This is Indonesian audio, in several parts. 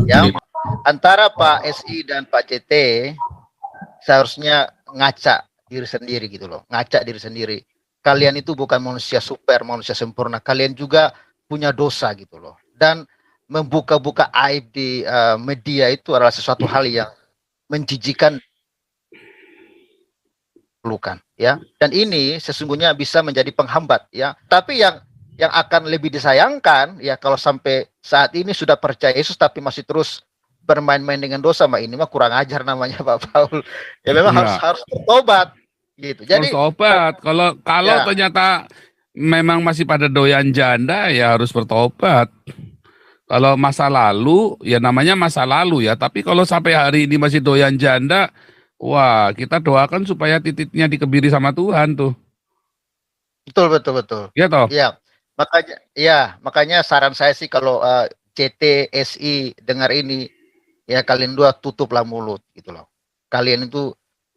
Ya, antara Pak SI dan Pak CT seharusnya ngaca diri sendiri gitu loh, ngaca diri sendiri. Kalian itu bukan manusia super, manusia sempurna. Kalian juga punya dosa gitu loh. Dan membuka-buka aib di media itu adalah sesuatu hal yang menjijikan, perlukan ya. Dan ini sesungguhnya bisa menjadi penghambat ya. Tapi yang akan lebih disayangkan ya, kalau sampai saat ini sudah percaya Yesus tapi masih terus bermain-main dengan dosa, mah ini mah kurang ajar namanya Pak Paul. Ya memang harus Ya, bertobat gitu. harus Jadi tobat. Kalau ya, ternyata memang masih pada doyan janda, ya harus bertobat. Kalau masa lalu, ya namanya masa lalu ya. Tapi kalau sampai hari ini masih doyan janda, wah, kita doakan supaya titiknya dikebiri sama Tuhan tuh. betul betul betul. Ya toh? Ya. Makanya saran saya sih kalau CT SI dengar ini, ya kalian dua tutuplah mulut gitu loh. Kalian itu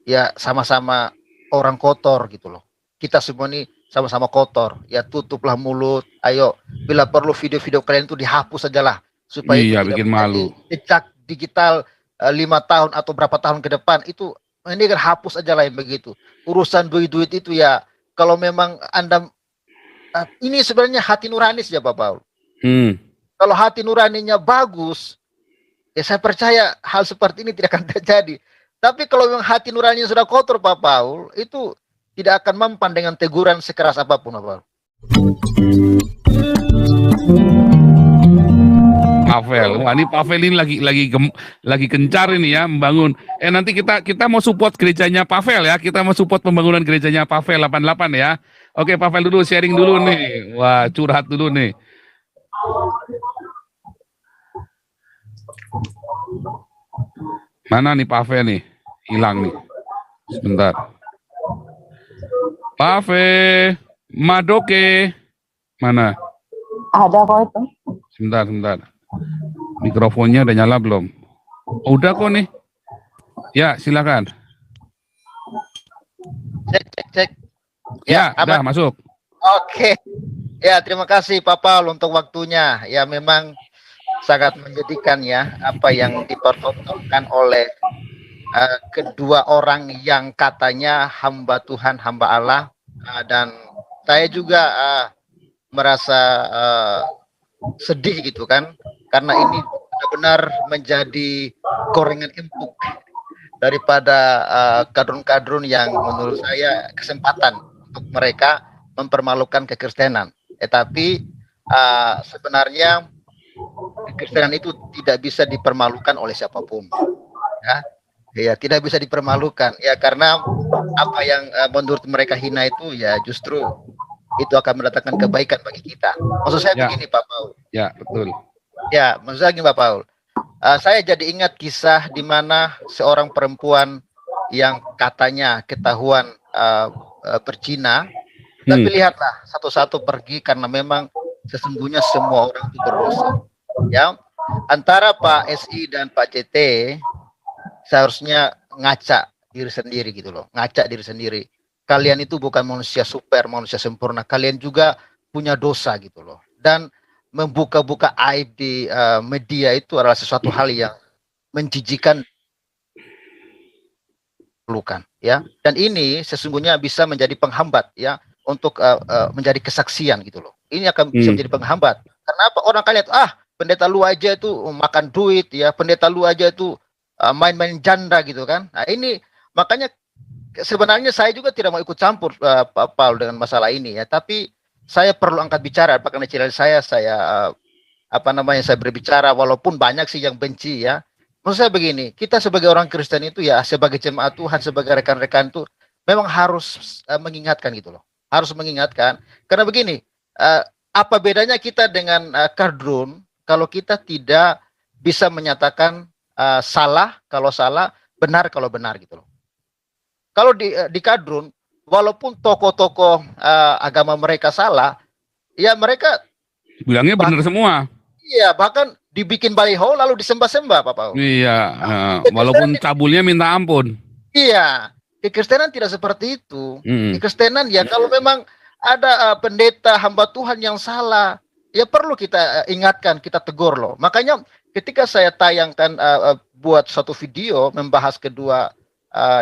ya sama-sama orang kotor gitu loh. Kita semua ini sama-sama kotor. Ya tutuplah mulut. Ayo, bila perlu video-video kalian itu dihapus sajalah supaya itu Iya, tidak bikin menjadi malu. jejak digital 5 tahun atau berapa tahun ke depan. Itu ini kan hapus aja lah yang begitu. Urusan duit-duit itu ya, kalau memang Anda ini sebenarnya hati nurani saja Pak Paul. Hmm. Kalau hati nuraninya bagus, ya saya percaya hal seperti ini tidak akan terjadi. Tapi kalau memang hati nuraninya sudah kotor Pak Paul, itu tidak akan mempan dengan teguran sekeras apapun Pak Paul. Pavel, wah ini Pavel ini lagi gencar ini ya membangun. Nanti kita mau support gerejanya Pavel ya, kita mau support pembangunan gerejanya Pavel 88 ya. Oke Pavel dulu sharing dulu nih, wah curhat dulu nih. Mana nih Pavel nih, hilang nih, sebentar. Pavel, Madoke, mana? Ada kok itu. Sebentar. Mikrofonnya udah nyala belum? Oh, udah kok nih. Ya, silakan. Cek. Ya, udah masuk. Oke. Ya, terima kasih Pak Paul untuk waktunya. Ya, memang sangat menyedihkan ya apa yang dipertontonkan oleh kedua orang yang katanya hamba Tuhan, hamba Allah. Dan saya juga merasa sedih gitu kan, karena ini benar-benar menjadi gorengan empuk daripada kadrun-kadrun yang menurut saya kesempatan untuk mereka mempermalukan kekristenan. Tapi sebenarnya kekristenan itu tidak bisa dipermalukan oleh siapapun. Ya, tidak bisa dipermalukan. Ya, karena apa yang menurut mereka hina itu ya justru itu akan mendatangkan kebaikan bagi kita. Maksud saya begini Pak Paul. Ya, betul. Ya, maksud saya gini Pak Paul. Saya jadi ingat kisah di mana seorang perempuan yang katanya ketahuan berzina, tapi lihatlah satu-satu pergi karena memang sesungguhnya semua orang itu berdosa. Ya, antara Pak SI dan Pak CT seharusnya ngaca diri sendiri gitu loh, ngaca diri sendiri. Kalian itu bukan manusia super, manusia sempurna. Kalian juga punya dosa gitu loh. Dan membuka-buka aib di media itu adalah sesuatu hal yang menjijikan, perlukan ya. Dan ini sesungguhnya bisa menjadi penghambat ya untuk menjadi kesaksian gitu loh. Ini akan bisa menjadi penghambat. Kenapa? Orang kalian pendeta lu aja itu makan duit ya, pendeta lu aja itu main-main janda gitu kan. Nah, ini makanya sebenarnya saya juga tidak mau ikut campur Pak Paul dengan masalah ini ya, tapi saya perlu angkat bicara karena channel saya saya berbicara walaupun banyak sih yang benci ya. Maksud saya begini, kita sebagai orang Kristen itu ya, sebagai jemaat Tuhan, sebagai rekan-rekan itu memang harus mengingatkan gitu loh. Harus mengingatkan karena begini, apa bedanya kita dengan kadrun kalau kita tidak bisa menyatakan salah kalau salah, benar kalau benar gitu loh. Kalau di kadrun, walaupun tokoh-tokoh agama mereka salah, ya mereka bilangnya benar semua. Iya, bahkan dibikin baliho lalu disembah-sembah Pak Paul. Iya, walaupun cabulnya minta ampun. Iya, kekristenan tidak seperti itu. Kekristenan ya kalau memang ada pendeta hamba Tuhan yang salah, ya perlu kita ingatkan, kita tegur loh. Makanya ketika saya tayangkan buat satu video membahas kedua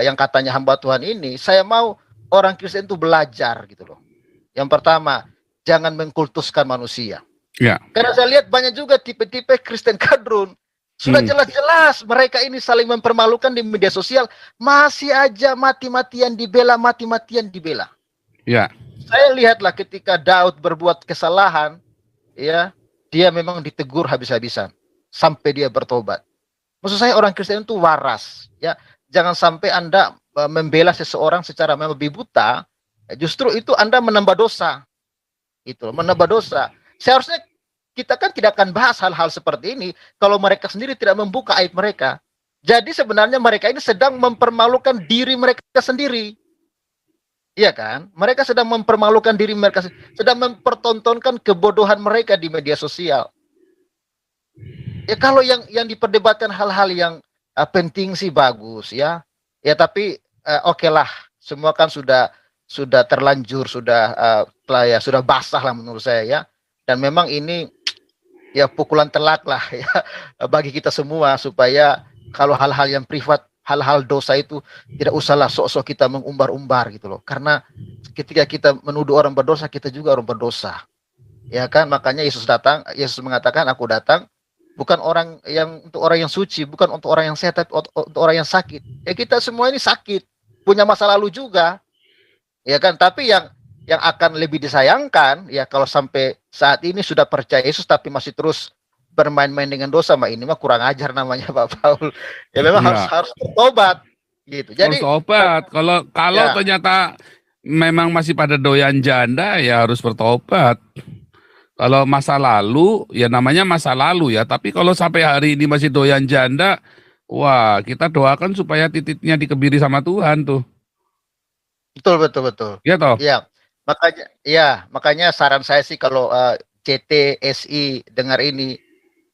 yang katanya hamba Tuhan ini, saya mau orang Kristen itu belajar gitu loh. Yang pertama, jangan mengkultuskan manusia. Ya. Karena saya lihat banyak juga tipe-tipe Kristen kadrun. Sudah jelas-jelas mereka ini saling mempermalukan di media sosial, masih aja mati-matian dibela, mati-matian dibela. Ya. Saya lihatlah ketika Daud berbuat kesalahan, ya, dia memang ditegur habis-habisan sampai dia bertobat. Maksud saya orang Kristen itu waras, ya. Jangan sampai Anda membela seseorang secara membabi buta, justru itu Anda menambah dosa. Itu, menambah dosa. Seharusnya kita kan tidak akan bahas hal-hal seperti ini kalau mereka sendiri tidak membuka aib mereka. Jadi sebenarnya mereka ini sedang mempermalukan diri mereka sendiri. Iya kan? Mereka sedang mempermalukan diri mereka, sedang mempertontonkan kebodohan mereka di media sosial. Ya kalau yang diperdebatkan hal-hal yang penting sih bagus ya. Ya tapi oke lah, semua kan sudah terlanjur, sudah basah lah menurut saya ya. Dan memang ini ya pukulan telak lah ya bagi kita semua, supaya kalau hal-hal yang privat, hal-hal dosa itu tidak usahlah sok-sok kita mengumbar-umbar gitu loh. Karena ketika kita menuduh orang berdosa, kita juga orang berdosa. Ya kan? Makanya Yesus mengatakan, aku datang bukan untuk orang yang suci, bukan untuk orang yang sehat, tapi untuk orang yang sakit. Ya kita semua ini sakit, punya masa lalu juga. Ya kan? Tapi yang akan lebih disayangkan ya kalau sampai saat ini sudah percaya Yesus tapi masih terus bermain-main dengan dosa, ini mah kurang ajar namanya Pak Paul. Ya memang harus bertobat gitu. Jadi harus tobat. Kalau ya. ternyata memang masih pada doyan janda ya harus bertobat. Kalau masa lalu ya namanya masa lalu ya, tapi kalau sampai hari ini masih doyan janda, wah, kita doakan supaya titiknya dikebiri sama Tuhan tuh. Betul. Iya toh? Makanya saran saya sih kalau CT, SI dengar ini,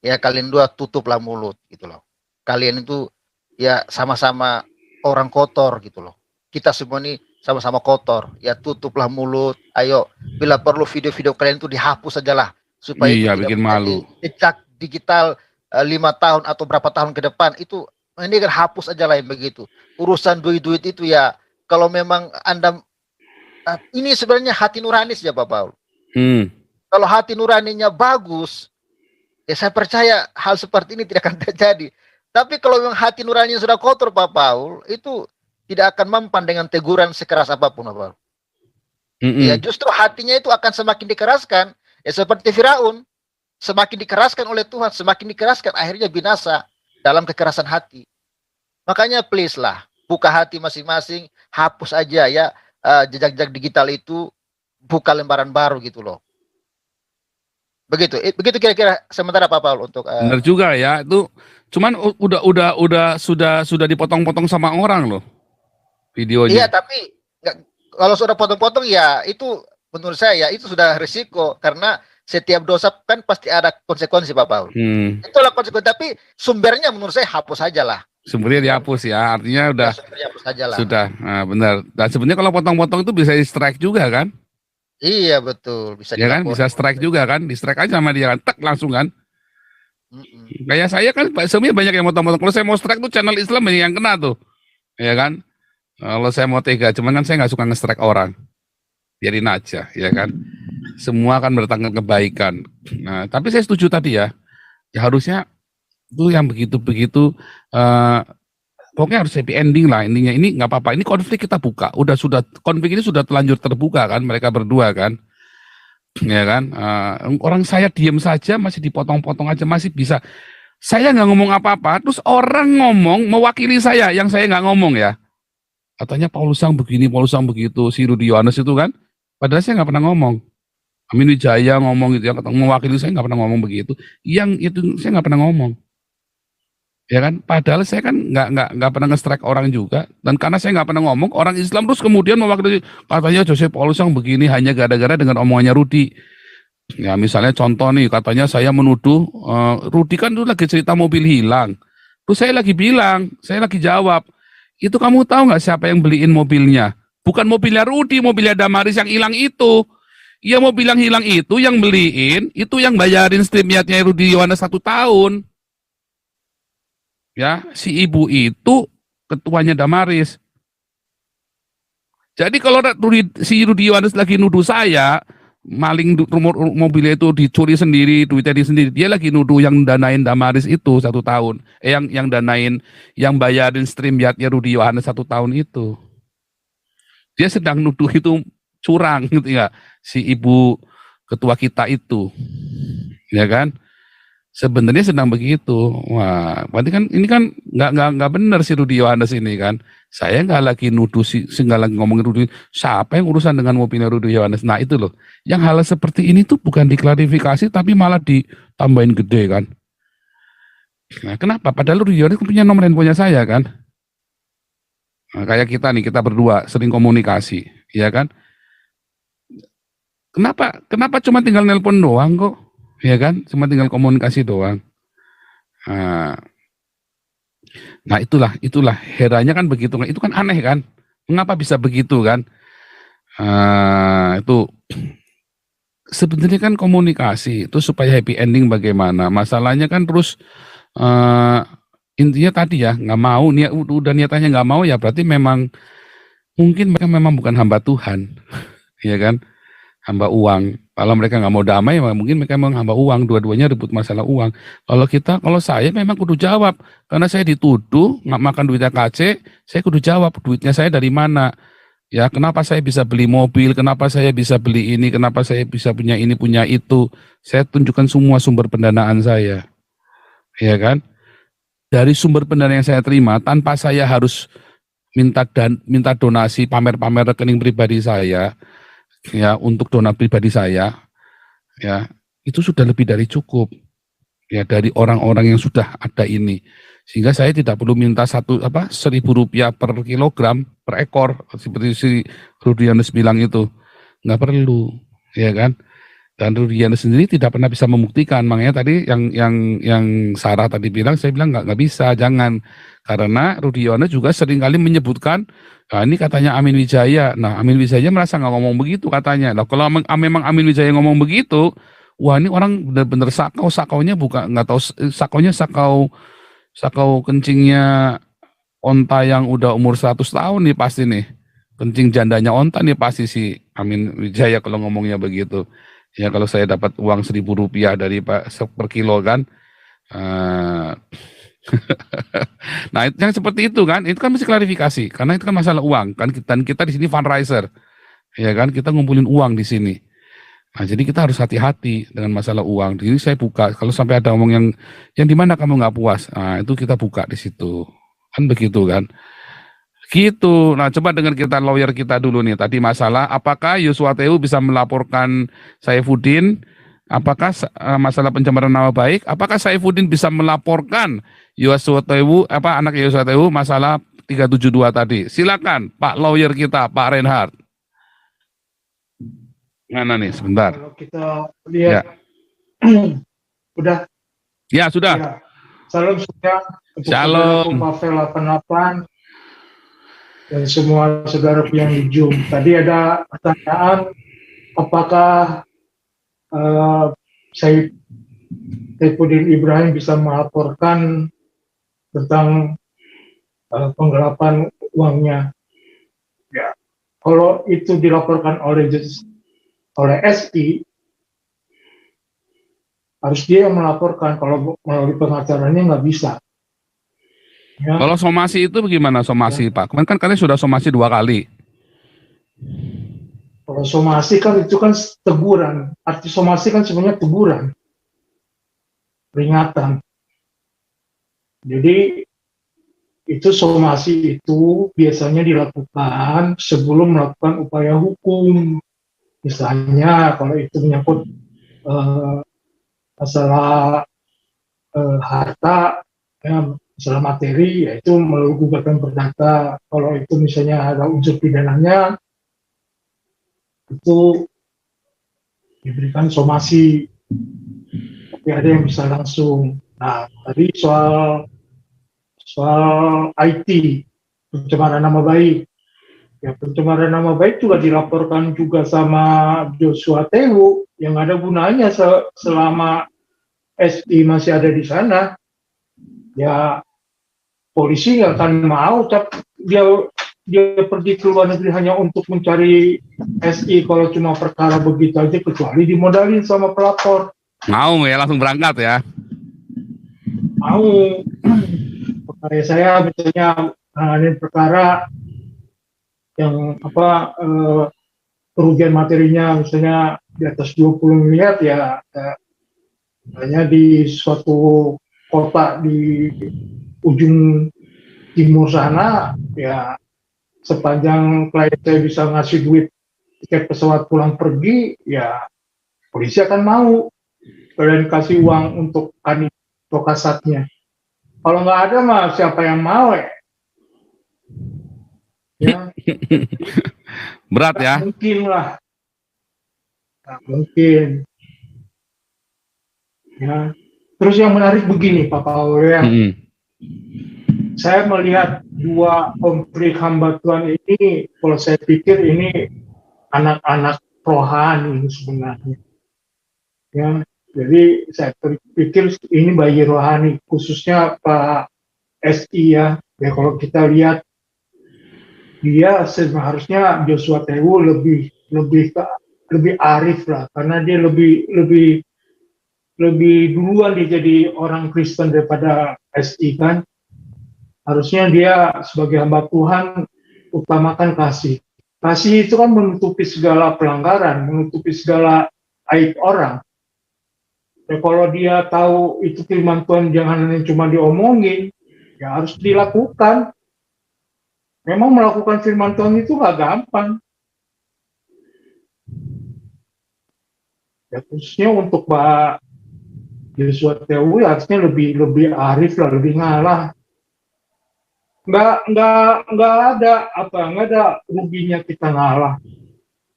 ya kalian dua tutuplah mulut gitu loh. Kalian itu ya sama-sama orang kotor gitu loh. Kita semua ini sama-sama kotor. Ya tutuplah mulut. Ayo, bila perlu video-video kalian itu dihapus sajalah supaya Iya, itu bikin tidak malu. jejak digital 5 tahun atau berapa tahun ke depan itu, ini kan hapus aja lah yang begitu. Urusan duit-duit itu ya kalau memang Anda ini sebenarnya hati nurani ya Pak Paul. Kalau hati nuraninya bagus, ya saya percaya hal seperti ini tidak akan terjadi. Tapi kalau memang hati nuraninya sudah kotor Pak Paul, itu tidak akan mempan dengan teguran sekeras apapun Pak Paul. Ya justru hatinya itu akan semakin dikeraskan. Ya seperti Firaun, semakin dikeraskan oleh Tuhan, semakin dikeraskan akhirnya binasa dalam kekerasan hati. Makanya please lah, buka hati masing-masing, hapus aja ya jejak-jejak digital itu, buka lembaran baru gitu loh. Begitu kira-kira sementara Pak Paul untuk benar juga ya, itu cuman sudah dipotong-potong sama orang loh videonya. Iya, tapi kalau sudah potong-potong ya itu menurut saya ya itu sudah risiko, karena setiap dosa kan pasti ada konsekuensi Pak Paul. Itulah konsekuensi, tapi sumbernya menurut saya hapus aja lah. Sumbernya dihapus ya, artinya udah sajalah. Sudah, nah, benar. Dan sebenarnya kalau potong-potong itu bisa di strike juga kan? Iya betul, bisa ya kan, bisa strike juga kan, di strike aja sama dia kan, tek langsung kan. Kayak saya kan, sebenarnya banyak yang potong-potong. Kalau saya mau strike tuh channel Islam yang kena tuh, ya kan. Kalau saya mau tega, cuman kan saya nggak suka nge-strike orang, biarin aja, ya kan. Semua akan berdatangkan kebaikan. Nah, tapi saya setuju tadi ya harusnya tuh yang begitu-begitu pokoknya harus happy ending lah intinya. Ini nggak apa-apa, ini konflik kita buka, konflik ini sudah terlanjur terbuka kan, mereka berdua kan, ya kan. Orang saya diem saja masih dipotong-potong aja, masih bisa. Saya nggak ngomong apa-apa, terus orang ngomong mewakili saya yang saya nggak ngomong ya, katanya Paulus yang begini, Paulus yang begitu, si Rudi Yohanes itu kan, padahal saya nggak pernah ngomong. Amin Wijaya ngomong gitu ya, mewakili saya nggak pernah ngomong begitu, yang itu saya nggak pernah ngomong. Ya kan, padahal saya kan nggak pernah nge-strike orang juga, dan karena saya nggak pernah ngomong, orang Islam terus kemudian mewakili, katanya Joseph Paulus yang begini hanya gara-gara dengan omongannya Rudi. Ya misalnya contoh nih, katanya saya menuduh Rudi kan itu lagi cerita mobil hilang, terus saya lagi bilang, saya lagi jawab, itu kamu tahu nggak siapa yang beliin mobilnya? Bukan mobilnya Rudi, mobilnya Damaris yang hilang itu. Ya mau bilang hilang itu yang beliin, itu yang bayarin StreamYard-nya Rudi Yohanes 1 tahun. Ya, si ibu itu ketuanya Damaris. Jadi kalau si Rudi Yohanes lagi nuduh saya maling mobilnya itu dicuri sendiri, duitnya di sendiri, dia lagi nuduh yang danain Damaris itu 1 tahun. Yang danain, yang bayarin StreamYard-nya Rudi Yohanes 1 tahun itu. Dia sedang nuduh itu curang gitu ya, si ibu ketua kita itu, ya kan? Sebenarnya sedang begitu. Wah, berarti kan ini kan nggak benar si Rudi Yohanes ini kan. Saya nggak lagi nuduh nggak lagi ngomongin Rudi. Siapa yang urusan dengan mobilnya Rudi Yohanes? Nah itu loh. Yang hal seperti ini tuh bukan diklarifikasi tapi malah ditambahin gede kan. Nah kenapa? Padahal Rudi Yohanes punya nomor handphonenya saya kan. Nah, kayak kita nih, kita berdua sering komunikasi, ya kan? Kenapa cuma tinggal nelpon doang kok? Ya kan? Cuma tinggal komunikasi doang. Nah itulah heranya kan begitu kan, itu kan aneh kan, mengapa bisa begitu kan? Itu sebenarnya kan komunikasi itu supaya happy ending bagaimana, masalahnya kan terus intinya tadi ya nggak mau, udah niatannya nggak mau ya berarti memang mungkin mereka memang bukan hamba Tuhan, ya kan, hamba uang. Kalau mereka nggak mau damai, mungkin mereka memang hamba uang, dua-duanya rebut masalah uang. Kalau saya memang kudu jawab, karena saya dituduh nggak makan duitnya KC, saya kudu jawab duitnya saya dari mana. Ya, kenapa saya bisa beli mobil, kenapa saya bisa beli ini, kenapa saya bisa punya ini, punya itu. Saya tunjukkan semua sumber pendanaan saya. Ya kan? Dari sumber pendanaan yang saya terima, tanpa saya harus minta donasi, pamer-pamer rekening pribadi saya, ya untuk dana pribadi saya, ya itu sudah lebih dari cukup ya dari orang-orang yang sudah ada ini, sehingga saya tidak perlu minta Rp1.000 per kilogram per ekor seperti si Rudi Yohanes bilang itu, nggak perlu, ya kan. Dan Rudi Yohanes sendiri tidak pernah bisa membuktikan, makanya tadi yang Sarah tadi bilang, saya bilang nggak bisa, jangan, karena Rudi Yohanes juga seringkali menyebutkan, nah ini katanya Amin Wijaya. Nah Amin Wijaya merasa nggak ngomong begitu katanya. Nah kalau memang Amin Wijaya ngomong begitu, wah ini orang benar-benar sakaunya bukan, nggak tahu sakaunya sakau kencingnya onta yang udah umur 100 tahun nih pasti nih. Kencing jandanya onta nih pasti si Amin Wijaya kalau ngomongnya begitu. Ya kalau saya dapat uang Rp1.000 dari Pak per kilo kan. Nah, yang seperti itu kan mesti klarifikasi karena itu kan masalah uang kan, dan kita di sini fundraiser, ya kan, kita ngumpulin uang di sini. Nah, jadi kita harus hati-hati dengan masalah uang. Jadi saya buka kalau sampai ada ngomong yang di mana kamu nggak puas, nah itu kita buka di situ, kan begitu kan. Gitu. Nah, coba dengan kita lawyer kita dulu nih. Tadi masalah apakah Yosua TU bisa melaporkan Saifuddin? Apakah masalah pencemaran nama baik? Apakah Saifuddin bisa melaporkan Yosua TU, anak Yosua TU masalah 372 tadi? Silakan, Pak lawyer kita, Pak Reinhard. Mana nih? Sebentar. Kalau kita lihat, udah. Ya, sudah. Ya. Salam sejahtera untuk Shalom. Pavel 88 dan semua saudara yang di Zoom. Tadi ada pertanyaan, apakah Saifuddin Ibrahim bisa melaporkan tentang penggelapan uangnya? Ya, kalau itu dilaporkan oleh SI, harus dia yang melaporkan. Kalau melalui pengacaranya nggak bisa. Ya. Kalau somasi itu bagaimana somasi, ya, Pak? Kemarin kan kalian sudah somasi 2 kali. Kalau somasi kan itu kan teguran. Arti somasi kan sebenarnya teguran, peringatan. Jadi itu somasi itu biasanya dilakukan sebelum melakukan upaya hukum. Misalnya kalau itu menyangkut masalah harta, ya, masalah materi, yaitu melalui gugatan perdata. Kalau itu misalnya ada unsur pidananya, itu diberikan somasi, tapi ada yang bisa langsung. Nah, tadi soal IT, pencemaran nama baik, Ya pencemaran nama baik juga dilaporkan juga sama Joshua Tewu, yang ada gunanya selama SI masih ada di sana. Ya polisi nggak akan mau dia dia pergi ke luar negeri hanya untuk mencari SI kalau cuma perkara begitu aja, kecuali dimodalin sama pelapor. Mau ya langsung berangkat ya. Mau. Kayak saya misalnya nanganin perkara yang kerugian materinya misalnya di atas 20 miliar ya, hanya di suatu kota di ujung timur sana, ya sepanjang klien saya bisa ngasih duit tiket pesawat pulang pergi, ya polisi akan mau kalian kasih uang untuk kanit atau kasatnya. Kalau nggak ada mah siapa yang mau ya? Berat ya. Mungkin lah, nggak mungkin. Ya. Terus yang menarik begini Pak Paul ya. Saya melihat dua konflik hamba Tuhan ini, kalau saya pikir ini anak-anak rohani sebenarnya. Ya, jadi saya pikir ini bayi rohani, khususnya Pak SI ya. Ya kalau kita lihat dia seharusnya Joshua Tewu lebih arif lah, karena dia lebih duluan dia jadi orang Kristen daripada SI kan. Harusnya dia sebagai hamba Tuhan utamakan kasih. Kasih itu kan menutupi segala pelanggaran, menutupi segala aib orang. Ya, kalau dia tahu itu firman Tuhan jangan hanya cuma diomongin, ya harus dilakukan. Memang melakukan firman Tuhan itu nggak gampang. Ya khususnya untuk Pak Joshua Tewu harusnya lebih arif lah, lebih ngalah. Nggak ada ruginya kita ngalah.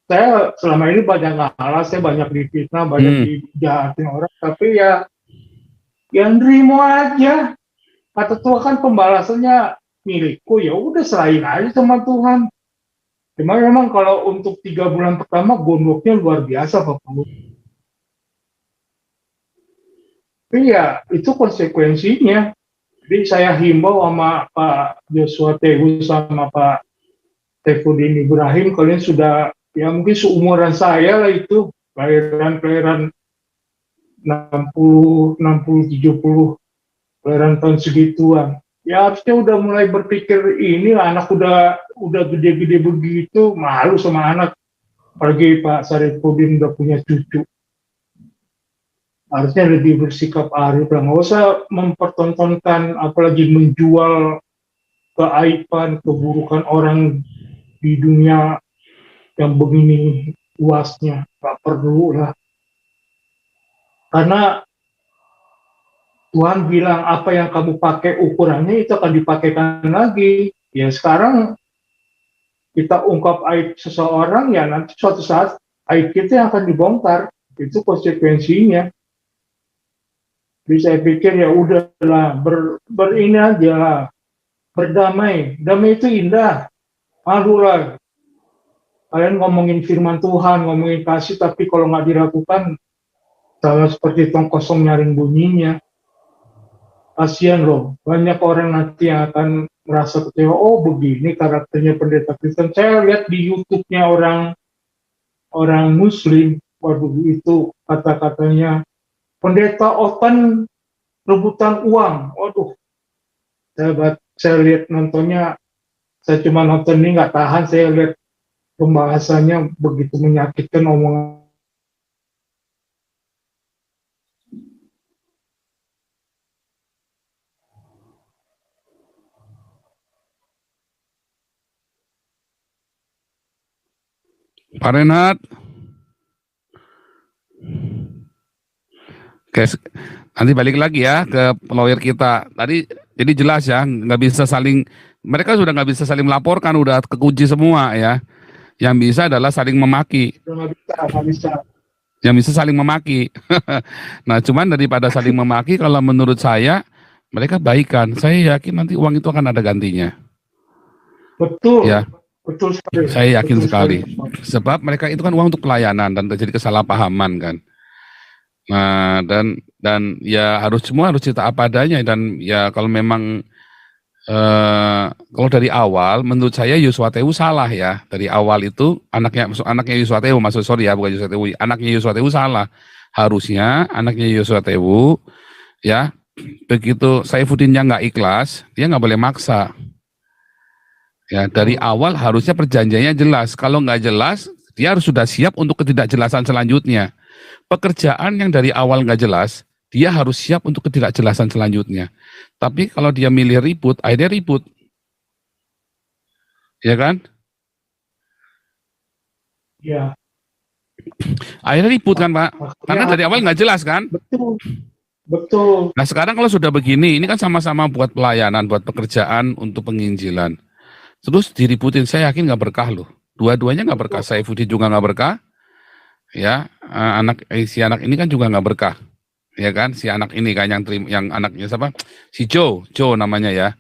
Saya selama ini banyak ngalah, saya banyak difitnah, banyak dijahatin orang, tapi ya nerimo aja. Kata Tuhan kan pembalasannya milikku, ya udah serahin aja sama Tuhan. Cuma memang kalau untuk 3 bulan pertama gondoknya luar biasa Pak Paul. Tapi ya itu konsekuensinya. Jadi saya himbau sama Pak Joshua Tewu sama Pak Saifuddin Ibrahim, kalian sudah ya mungkin seumuran saya lah itu, kelahiran 60, 70, kelahiran tahun segituan. Ya harusnya udah mulai berpikir ini anak udah gede-gede begitu, malu sama anak. Apalagi Pak Saifuddin udah punya cucu. Harusnya lebih bersikap arif lah, nggak usah mempertontonkan apalagi menjual keaiban, keburukan orang di dunia yang begini luasnya. Nggak perlu lah, karena Tuhan bilang apa yang kamu pakai ukurannya itu akan dipakaikan lagi. Ya sekarang kita ungkap aib seseorang, ya nanti suatu saat aib kita yang akan dibongkar, itu konsekuensinya. Jadi saya pikir ya udahlah, ini aja lah, berdamai. Damai itu indah. Aduh, kalian ngomongin firman Tuhan, ngomongin kasih, tapi kalau nggak dilakukan, sama seperti tong kosong nyaring bunyinya. Kasian loh, banyak orang nanti yang akan merasa kecewa, oh begini karakternya pendeta Kristen. Saya lihat di YouTube-nya orang Muslim, waduh itu kata-katanya, pendeta open rebutan uang. Waduh, saya lihat nontonnya, saya cuma nonton ini nggak tahan, saya lihat pembahasannya begitu menyakitkan omongan. Pak Renat. Oke, nanti balik lagi ya ke lawyer kita. Tadi jadi jelas ya, mereka sudah nggak bisa saling melaporkan, udah kekunci semua ya. Yang bisa adalah saling memaki. Nggak bisa. Yang bisa saling memaki. Nah, cuman daripada saling memaki, kalau menurut saya mereka baikan. Saya yakin nanti uang itu akan ada gantinya. Betul. Ya, Betul sekali. Saya yakin Betul sekali. Pak. Sebab mereka itu kan uang untuk pelayanan dan terjadi kesalahpahaman kan. Nah, dan ya semua harus cerita apa adanya, dan ya kalau memang kalau dari awal menurut saya Yosua Tewu salah ya. Dari awal itu anaknya Yosua Tewu, sorry ya, bukan Yosua Tewu, anaknya Yosua Tewu salah. Harusnya anaknya Yosua Tewu ya, begitu Saifuddinnya nggak ikhlas, dia nggak boleh maksa. Ya, dari awal harusnya perjanjiannya jelas. Kalau nggak jelas, dia harus sudah siap untuk ketidakjelasan selanjutnya. Pekerjaan yang dari awal nggak jelas, dia harus siap untuk ketidakjelasan selanjutnya. Tapi kalau dia milih ribut, akhirnya ribut. Ya kan? Ya, Akhirnya ribut kan, Pak? Karena maksudnya dari awal nggak jelas kan? betul. Betul. Nah sekarang kalau sudah begini, ini kan sama-sama buat pelayanan, buat pekerjaan untuk penginjilan. Terus diributin, saya yakin nggak berkah loh. Dua-duanya nggak berkah. Saifuddin juga nggak berkah. Ya, si anak ini kan juga nggak berkah. Ya kan, si anak ini kan yang anaknya siapa? Si Joe namanya ya.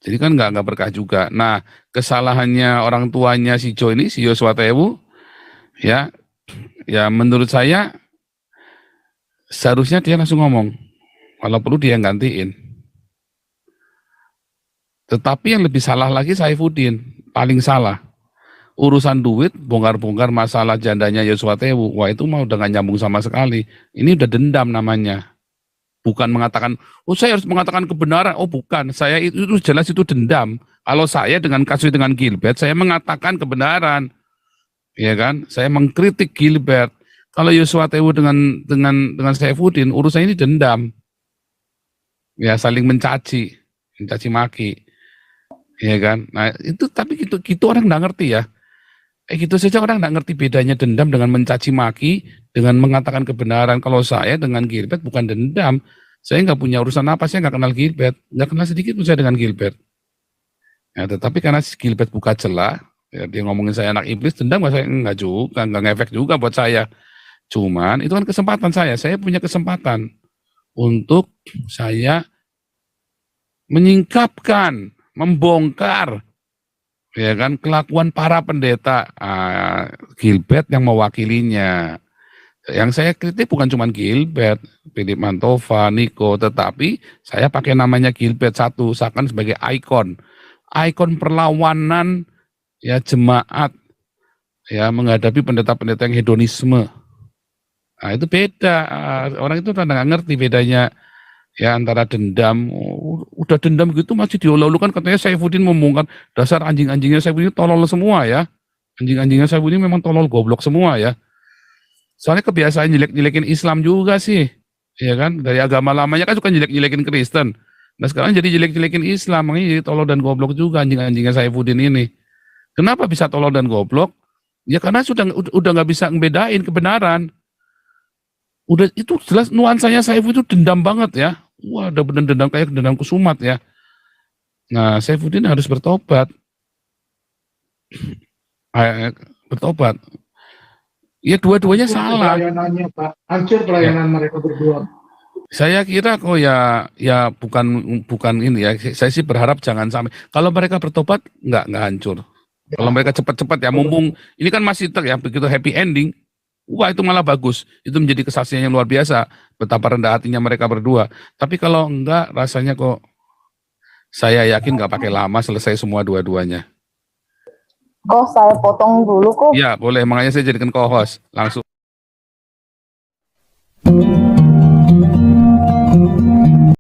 Jadi kan nggak berkah juga. Nah, kesalahannya orang tuanya si Joe ini, si Yosua Tewu, ya, ya menurut saya seharusnya dia langsung ngomong. Kalau perlu dia gantiin. Tetapi yang lebih salah lagi Saifuddin, paling salah. Urusan duit, bongkar-bongkar masalah jandanya Yosua Tewu, wah itu mah udah gak nyambung sama sekali. Ini udah dendam namanya. Bukan mengatakan, oh saya harus mengatakan kebenaran. Oh bukan, saya itu jelas itu dendam. Kalau saya dengan kasus dengan Gilbert, saya mengatakan kebenaran. Ya kan? Saya mengkritik Gilbert. Kalau Yosua Tewu dengan Saifuddin, urusan ini dendam. Ya saling mencaci maki. Ya kan? Nah itu tapi gitu orang nggak ngerti ya. Gitu saja orang nggak ngerti bedanya dendam dengan mencaci maki, dengan mengatakan kebenaran. Kalau saya dengan Gilbert bukan dendam. Saya nggak punya urusan apa, saya nggak kenal Gilbert. Nggak kenal sedikit pun saya dengan Gilbert. Ya, tetapi karena si Gilbert buka celah, ya, dia ngomongin saya anak iblis, dendam nggak, saya nggak juga, nggak ngefek juga buat saya. Cuman itu kan kesempatan saya punya kesempatan untuk saya menyingkapkan, membongkar, ya kan, kelakuan para pendeta. Gilbert yang mewakilinya. Yang saya kritik bukan cuma Gilbert, Philip Mantova, Niko, tetapi saya pakai namanya Gilbert satu, seakan sebagai ikon perlawanan ya jemaat ya menghadapi pendeta-pendeta yang hedonisme. Nah itu beda, orang itu udah nggak ngerti bedanya ya antara dendam. Udah dendam gitu masih diolok-olok kan, katanya Saifuddin membongkar dasar anjing-anjingnya Saifuddin tolol semua ya. Anjing-anjingnya Saifuddin memang tolol goblok semua ya. Soalnya kebiasaan jelek-jelekin Islam juga sih. Ya kan? Dari agama lamanya kan suka jelek-jelekin Kristen. Nah sekarang jadi jelek-jelekin Islam, makanya jadi tolol dan goblok juga anjing-anjingnya Saifuddin ini. Kenapa bisa tolol dan goblok? Ya karena udah nggak bisa ngebedain kebenaran. Udah itu jelas nuansanya Saifuddin itu dendam banget ya. Wah, udah bener dendam kayak dendam kusumat ya. Nah, Saifuddin harus bertobat. Bertobat. Ya dua-duanya salah. Pelayanannya Pak, hancur pelayanan mereka berdua. Saya kira kok ya bukan ini ya. Saya sih berharap jangan sampai. Kalau mereka bertobat nggak hancur. Kalau mereka cepat-cepat ya, mumpung ini kan masih ya begitu happy ending. Wah itu malah bagus. Itu menjadi kesaksian yang luar biasa. Betapa rendah hatinya mereka berdua. Tapi kalau enggak, rasanya kok saya yakin nggak pakai lama selesai semua dua-duanya. Kok saya potong dulu kok. Iya boleh, makanya saya jadikan co-host langsung.